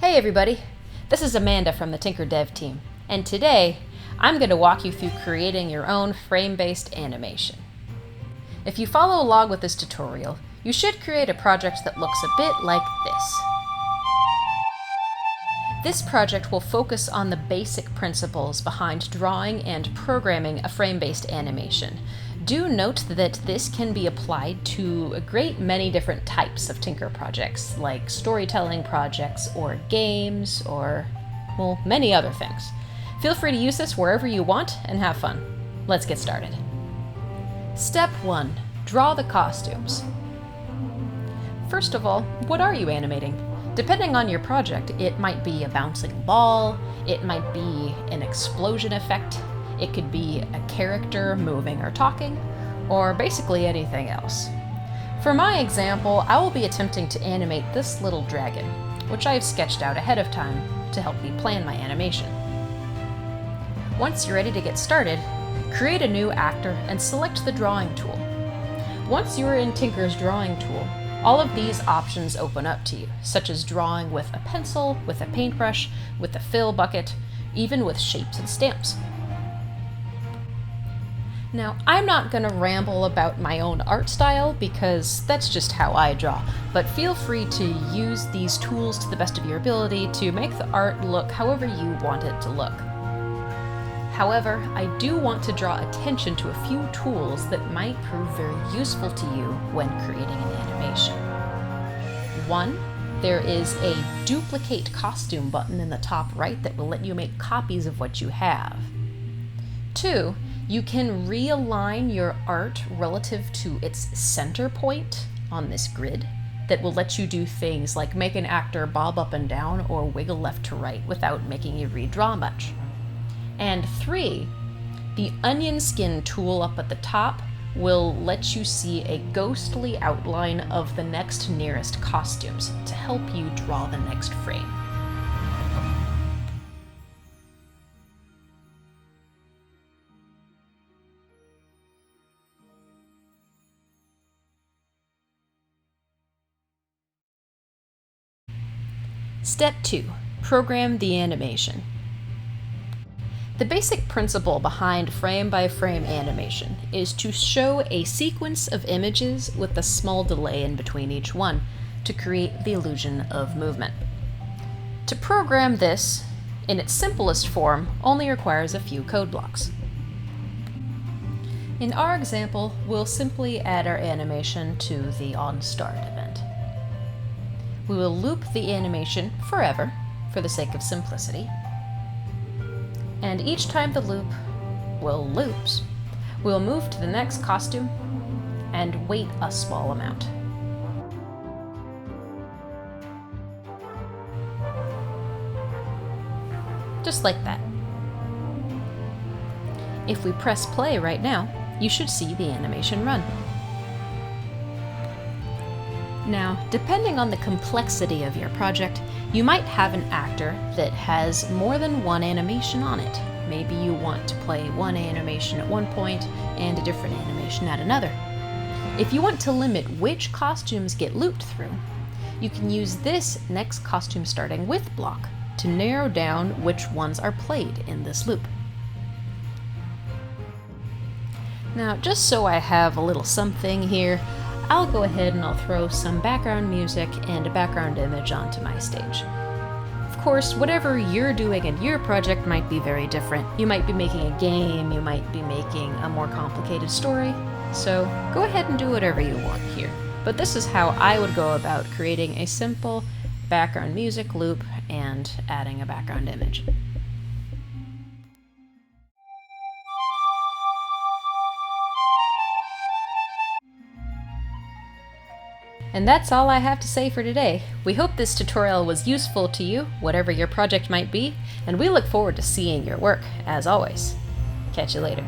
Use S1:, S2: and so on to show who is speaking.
S1: Hey everybody, this is Amanda from the Tynker dev team, and today I'm going to walk you through creating your own frame-based animation. If you follow along with this tutorial, you should create a project that looks a bit like this. This project will focus on the basic principles behind drawing and programming a frame-based animation. Do note that this can be applied to a great many different types of Tynker projects, like storytelling projects or games or, well, many other things. Feel free to use this wherever you want and have fun. Let's get started. Step 1. Draw the costumes. First of all, what are you animating? Depending on your project, it might be a bouncing ball, it might be an explosion effect, it could be a character moving or talking, or basically anything else. For my example, I will be attempting to animate this little dragon, which I have sketched out ahead of time to help me plan my animation. Once you're ready to get started, create a new actor and select the drawing tool. Once you're in Tynker's drawing tool, all of these options open up to you, such as drawing with a pencil, with a paintbrush, with a fill bucket, even with shapes and stamps. Now, I'm not going to ramble about my own art style because that's just how I draw, but feel free to use these tools to the best of your ability to make the art look however you want it to look. However, I do want to draw attention to a few tools that might prove very useful to you when creating an animation. 1. There is a duplicate costume button in the top right that will let you make copies of what you have. 2. You can realign your art relative to its center point on this grid that will let you do things like make an actor bob up and down or wiggle left to right without making you redraw much. And 3, the onion skin tool up at the top will let you see a ghostly outline of the next nearest costumes to help you draw the next frame. Step 2. Program the animation. The basic principle behind frame-by-frame animation is to show a sequence of images with a small delay in between each one to create the illusion of movement. To program this, in its simplest form, only requires a few code blocks. In our example, we'll simply add our animation to the onStart event. We will loop the animation forever, for the sake of simplicity. And each time the loop loops, we'll move to the next costume and wait a small amount. Just like that. If we press play right now, you should see the animation run. Now, depending on the complexity of your project, you might have an actor that has more than one animation on it. Maybe you want to play one animation at one point and a different animation at another. If you want to limit which costumes get looped through, you can use this next costume starting with block to narrow down which ones are played in this loop. Now, just so I have a little something here, I'll go ahead and I'll throw some background music and a background image onto my stage. Of course, whatever you're doing in your project might be very different. You might be making a game, you might be making a more complicated story, so go ahead and do whatever you want here. But this is how I would go about creating a simple background music loop and adding a background image. And that's all I have to say for today. We hope this tutorial was useful to you, whatever your project might be, and we look forward to seeing your work, as always. Catch you later.